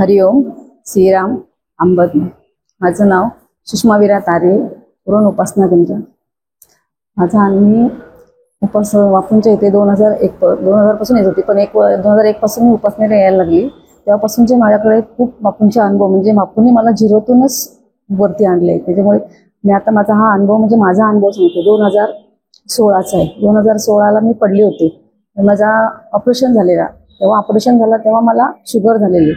हरिओम श्रीराम अंबद। माझं नाव सुषमा विरा तारे, पुरण उपासना केंद्र। माझा मी उपास बापूंच्या इथे 2001 पासून येत होती, पण 2001 पासून मी उपासनेला यायला लागली। तेव्हापासूनचे माझ्याकडे खूप बापूंचे अनुभव, म्हणजे बापूंनी मला झिरोतूनच वरती आणले। त्याच्यामुळे मी आता माझा हा अनुभव म्हणजे माझा अनुभव सांगते। 2016चा आहे। 2016ला मी पडली होती, माझा ऑपरेशन झालेला। तेव्हा ऑपरेशन झालं तेव्हा मला शुगर झालेली।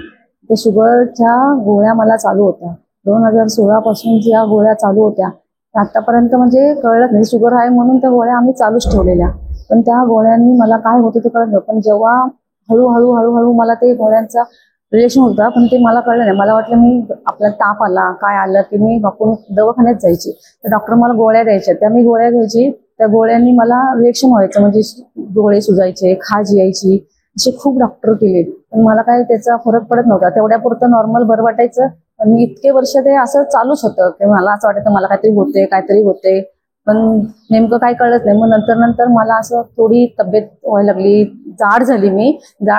ते शुगरच्या गोळ्या मला चालू होत्या। 2016 पासून ज्या गोळ्या चालू होत्या आतापर्यंत म्हणजे कळलं नाही शुगर आहे म्हणून त्या गोळ्या आम्ही चालूच ठेवलेल्या, पण त्या गोळ्यांनी मला काय होतं ते कळत नव्हतं। पण जेव्हा हळूहळू मला ते गोळ्यांचा रिलेशन होता, पण ते मला कळलं नाही। मला वाटलं मी आपला ताप आला काय आलं की मी बापून दवाखान्यात जायची, तर डॉक्टर मला गोळ्या द्यायच्या, त्या मी गोळ्या घ्यायची। त्या गोळ्यांनी मला रिएक्शन व्हायचं, म्हणजे डोळे सुजायचे, खाज यायची, असे खूप डॉक्टर केले, पण मला काय त्याचा फरक पडत नव्हता। तेवढ्यापुरतं नॉर्मल बरं वाटायचं। आणि इतके वर्ष ते असं चालूच होतं की मला असं वाटायचं मला काहीतरी होते, पण नेमकं काय कळत नाही। मग नंतर मला असं थोडी तब्येत व्हायला लागली, जाड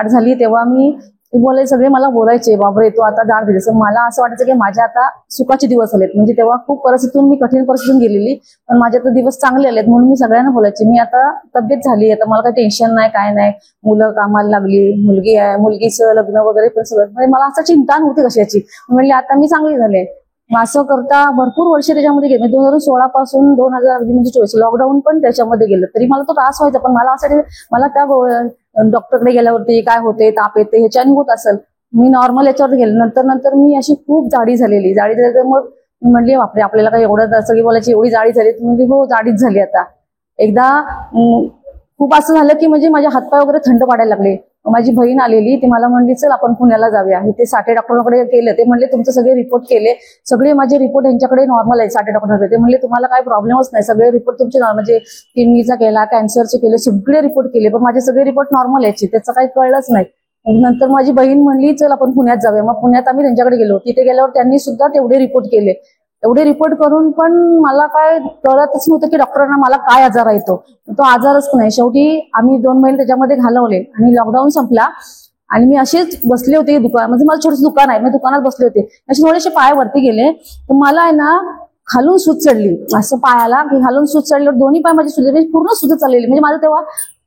झाली। तेव्हा मी बोलायचे, सगळे मला बोलायचे बापरे तू आता जाड झालीस। मला असं वाटायचं की माझ्या आता सुखाचे दिवस आलेत, म्हणजे तेव्हा खूप परिस्थितीतून मी कठीण परिस्थितीतून गेलेली, पण माझे आता दिवस चांगले आलेत म्हणून मी सगळ्यांना बोलायचे मी आता तब्येत झाली, आता मला काही टेन्शन नाही, काय नाही, मुलं कामाला लागली, मुलगी आहे, मुलगीचं लग्न वगैरे पण सगळं, म्हणजे मला असं चिंता नव्हती कशाची। म्हणले आता मी चांगली झाले। मग असं करता भरपूर वर्ष त्याच्यामध्ये गेले। 2016 पासून 2024 लॉकडाऊन पण त्याच्यामध्ये गेलं, तरी मला तो त्रास व्हायचा, पण मला असं मला त्या डॉक्टरकडे गेल्यावरती काय होते, ताप येते, ह्याच्याने होत असेल, मी नॉर्मल याच्यावर गेले। नंतर मी अशी खूप जाडी झालेली तर मग मी म्हणली बापरे आपल्याला काय एवढं, सगळी बोलायची एवढी जाडी झाली, म्हणजे हो जाडीच झाली। आता एकदा खूप असं झालं की म्हणजे माझे हातपाय वगैरे थंड पडायला लागले। माझी बहीण आलेली, ती मला म्हणली चल आपण पुण्याला जाऊया। ते साठे डॉक्टरांकडे केलं, ते म्हणले तुमचे सगळे रिपोर्ट केले, सगळे माझे रिपोर्ट यांच्याकडे नॉर्मल आहे। साठे डॉक्टरांकडे ते म्हणले तुम्हाला काय प्रॉब्लेमच नाही, सगळे रिपोर्ट तुमचे नॉर्मल, म्हणजे किडनीचा केला, कॅन्सरचे केले, सगळे रिपोर्ट केले, पण माझे सगळे रिपोर्ट नॉर्मल यायचे, त्याचं काही कळलंच नाही। नंतर माझी बहीण म्हणली चल आपण पुण्यात जाऊया। मग पुण्यात आम्ही त्यांच्याकडे गेलो, तिथे गेल्यावर त्यांनी सुद्धा तेवढे रिपोर्ट केले। एवढे रिपोर्ट करून पण मला काय कळतच नव्हतं की डॉक्टरांना मला काय आजार आहे, तो आजारच नाही। शेवटी आम्ही 2 महिने त्याच्यामध्ये घालवले आणि लॉकडाऊन संपला आणि मी असेच बसले होते दुकान, म्हणजे मला छोटंसं दुकान आहे, मी दुकानात बसले होते, असे थोडेसे पाय वरती गेले तर मला आहे ना खालून सूज चढली, असं पायाला की खालून सूज चढल्यावर दोन्ही पाय माझे सुजले, पूर्ण सूज चाललेली, म्हणजे माझं तेव्हा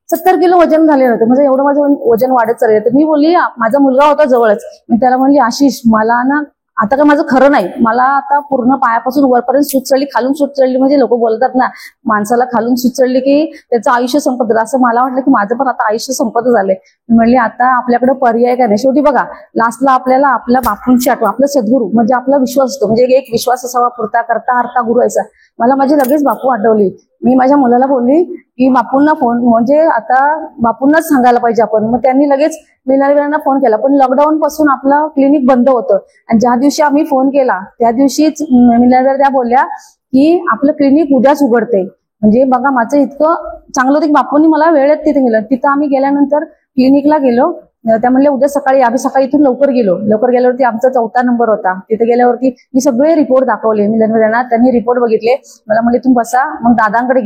70 किलो वजन झालेलं होतं, म्हणजे एवढं माझं वजन वाढत चाललेलं। तर मी बोलली, माझा मुलगा होता जवळच, मी त्याला म्हणली आशिष मला ना आता काय माझं खरं नाही, मला आता पूर्ण पायापासून वरपर्यंत सूज चढली, खालून सूज चढली, म्हणजे लोक बोलतात ना माणसाला खालून सूज चढली की त्याचं आयुष्य संपत झालं, असं मला वाटलं की माझं पण आता आयुष्य संपत झालंय। म्हणली आता आपल्याकडे पर्याय काय नाही। शेवटी बघा लास्टला आपल्याला आपल्या बापूंची आठवण, आपला सद्गुरू म्हणजे आपला विश्वास असतो, म्हणजे एक विश्वास असावा पुरता करता हरता गुरु व्हायचा। मला माझी लगेच बापू आठवली। मी माझ्या मुलाला बोलली की बापूंना फोन, म्हणजे आता बापूंनाच सांगायला पाहिजे आपण। मग त्यांनी लगेच मिलावीरांना फोन केला, पण लॉकडाऊन पासून आपलं क्लिनिक बंद होतं आणि ज्या दिवशी आम्ही फोन केला त्या दिवशीच मिलावीरा त्या बोलल्या की आपलं क्लिनिक उद्याच उघडते। म्हणजे बघा माझं इतकं चांगलं होतं की बापूंनी मला वेळेत तिथे गेलं। तिथं आम्ही गेल्यानंतर क्लिनिकला गेलो, त्या म्हणले उद्या सकाळी, आम्ही सकाळी इथून लवकर गेल्यावरती आमचा 4था नंबर होता। तिथे गेल्यावरती मी सगळे रिपोर्ट दाखवले मिलावीरांना, त्यांनी रिपोर्ट बघितले, मला म्हणले तुम्ही बसा। मग दादांकडे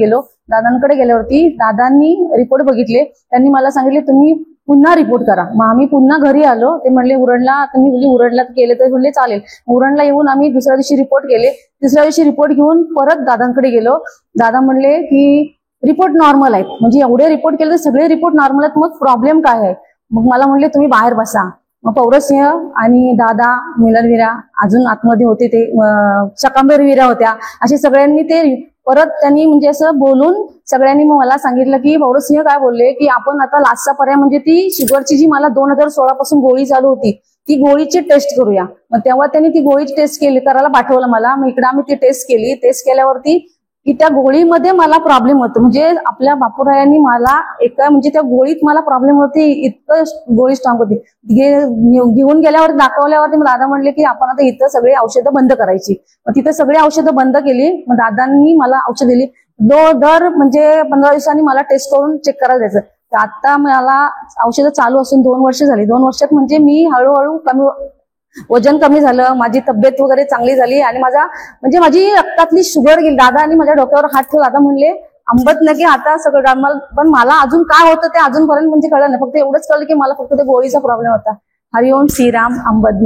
गेल्यावरती दादांनी रिपोर्ट बघितले, त्यांनी मला सांगितले तुम्ही पुन्हा रिपोर्ट करा। मग आम्ही पुन्हा घरी आलो, ते म्हणले उरणला, तुम्ही बोलली उरणला केले तर म्हणले चालेल। उरणला येऊन आम्ही दुसऱ्या दिवशी रिपोर्ट केले, तिसऱ्या दिवशी रिपोर्ट घेऊन परत दादांकडे गेलो। दादा म्हणले की रिपोर्ट नॉर्मल आहेत, म्हणजे एवढे रिपोर्ट केले तर सगळे रिपोर्ट नॉर्मल आहेत, मग प्रॉब्लेम काय आहे। मग मला म्हणले तुम्ही बाहेर बसा। मग पौरसिंह आणि दादा, मिलनवीरा, अजून आतमध्ये होते ते शकांबरवीरा होत्या, असे सगळ्यांनी ते परत त्यांनी म्हणजे असं बोलून सगळ्यांनी मग मला सांगितलं की पौरसिंह काय बोलले की आपण आता लास्टचा पर्याय म्हणजे ती शुगरची जी मला 2016 पासून गोळी चालू होती ती गोळीची टेस्ट करूया। मग तेव्हा त्यांनी ती गोळीची टेस्ट केली, करायला पाठवलं मला। मग इकडे आम्ही ती टेस्ट केली, टेस्ट केल्यावरती की त्या गोळीमध्ये मला प्रॉब्लेम होतो, म्हणजे आपल्या बापूरायांनी मला एका म्हणजे त्या गोळीत मला प्रॉब्लेम होती, इतकं गोळी स्ट्रॉंग होती। घेऊन गेल्यावर दाखवल्यावरती मग दादा म्हणले की आपण आता इथं सगळे औषधं बंद करायची। मग तिथं सगळे औषधं बंद केली। मग दादांनी मला औषध दिली, दर म्हणजे 15 दिवसांनी मला टेस्ट करून चेक करायला द्यायचं। तर आता मला औषधं चालू असून 2 वर्ष झाली। 2 वर्षात म्हणजे मी हळूहळू वजन कमी झालं, माझी तब्येत वगैरे चांगली झाली आणि माझी रक्तातली शुगर गेली। दादा आणि माझ्या डोक्यावर हात ठेवला, दादा म्हणले अंबत नक्की आता सगळं नॉर्मल, पण मला अजून काय होतं ते अजूनपर्यंत म्हणजे कळलं नाही, फक्त एवढंच कळलं की मला फक्त ते गोळीचा प्रॉब्लेम होता। हरिओम श्रीराम अंबद।